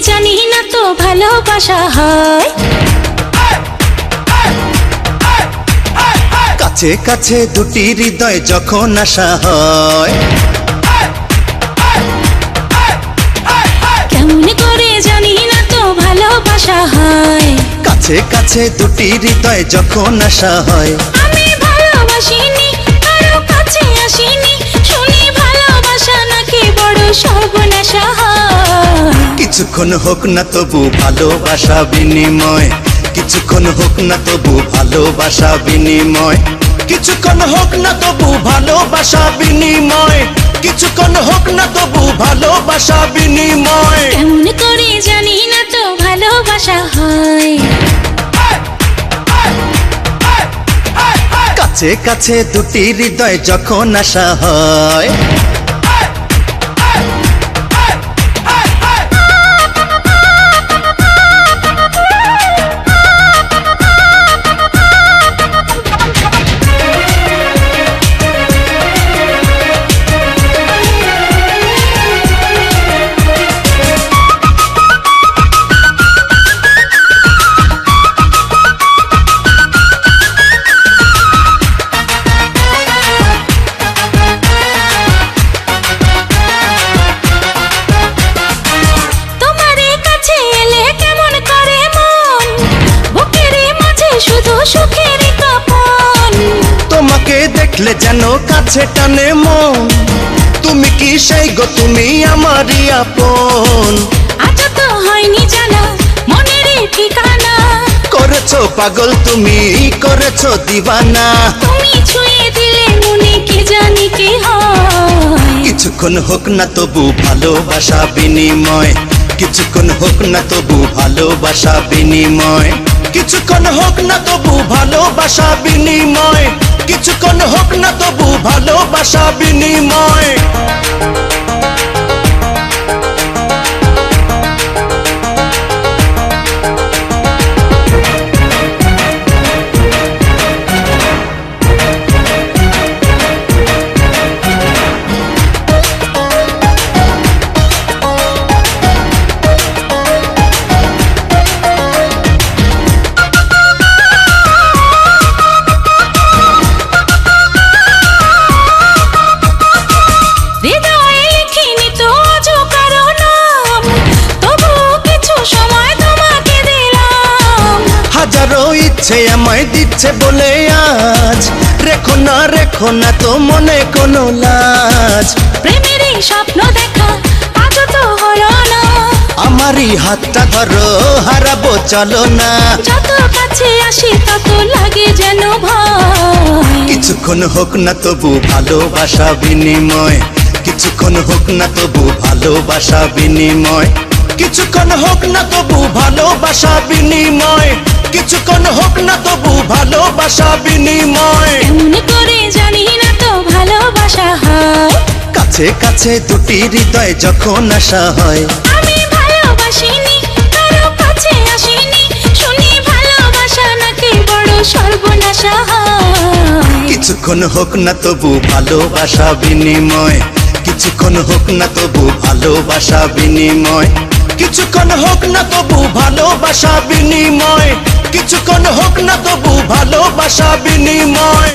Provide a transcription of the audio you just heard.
জানি না তো ভালোবাসা হয়। কাছে কাছে দুটি হৃদয় যখন আসা হয়, কেমন করে জানি না তো ভালোবাসা হয়। কাছে কাছে দুটি হৃদয় যখন আসা হয়। আমি ভালোবাসিনি কারো কাছে আসিনি, শুনি ভালোবাসা নাকি বড় সর্বনাশা হয়। কিছুক্ষণ হোক না তবু ভালোবাসা বিনিময়, কিছুক্ষণ হোক না তবু ভালোবাসা বিনিময়, কিছুক্ষণ হোক না তবু ভালোবাসা বিনিময়, কিছুক্ষণ হোক না তবু ভালোবাসা বিনিময়। কেমন করে জানি না তো ভালোবাসা হয়। কাছে কাছে দুটি হৃদয় যখন আসা হয়। তোমাকে দেখলে যেন কাছে টানে মন, তুমি কি সেই গো, তুমি আমারই আপন। আজ তো হয়নি জানা মনের ঠিকানা, করেছো পাগল তুমি, করেছো দিবানা। তুমি ছুঁয়ে দিলে মনে কি জানি কি হয়। কিছুক্ষণ হোক না তবু ভালোবাসা বিনিময়, কিছুক্ষণ হোক না তবু ভালোবাসা বিনিময়, কিছুক্ষণ হোক না তবু ভালোবাসা বিনিময়, কিছুক্ষণ হোক না তবু ভালোবাসা বিনিময়। হাজারো ইচ্ছে আমায় দিচ্ছে বলে আজ, রেখো না তো মনে কোনো লাজ। প্রেমের স্বপ্ন দেখা আজ তো হলো না, আমারই হাতটা ধরো হারাবো চলো না। যত কাছে আসি তত লাগে যেন ভয়। কিছুক্ষণ হোক না তবু ভালোবাসা বিনিময়, কিছুক্ষণ হোক না তবু ভালোবাসা বিনিময়, কিছুক্ষণ হোক না তবু ভালোবাসা বিনিময়, কিছুক্ষণ হোক না তবু ভালোবাসা বিনিময়। কেমন করে জানি না তো ভালোবাসা হয়। কাছে কাছে দুটি হৃদয় যখন আসা হয়। আমি ভালোবাসিনি কারো কাছে আসিনি, শুনি ভালোবাসা নাকি বড় সর্বনাশা হয়। কিছুক্ষণ হোক না তবু ভালোবাসা বিনিময়, কিছুক্ষণ হোক না তবু ভালোবাসা বিনিময়, কিছুক্ষণ হোক না তবু ভালোবাসা বিনিময়, কিছুক্ষণ হোক না তবু ভালোবাসা বিনিময়।